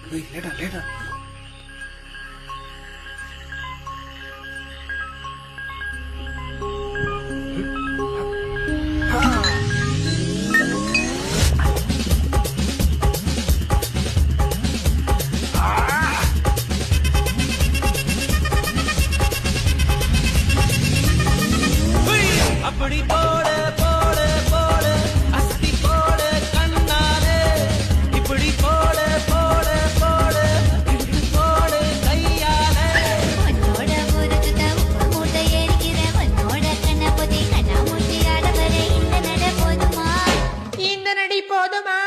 லேடா லேடா. அப்படி போட போட போட அஸ்தி போட கண்ணாலே இப்படி போட போட போட இப்படி போட கையாலே உன்னோட ஊருக்கு தவுப்பு மூட்டை ஏறிக்கிற உன்னோட கண்ண பொதி கண்ணா மூட்டி ஆடவர இந்த நட போதுமா இந்த நடி போதுமா?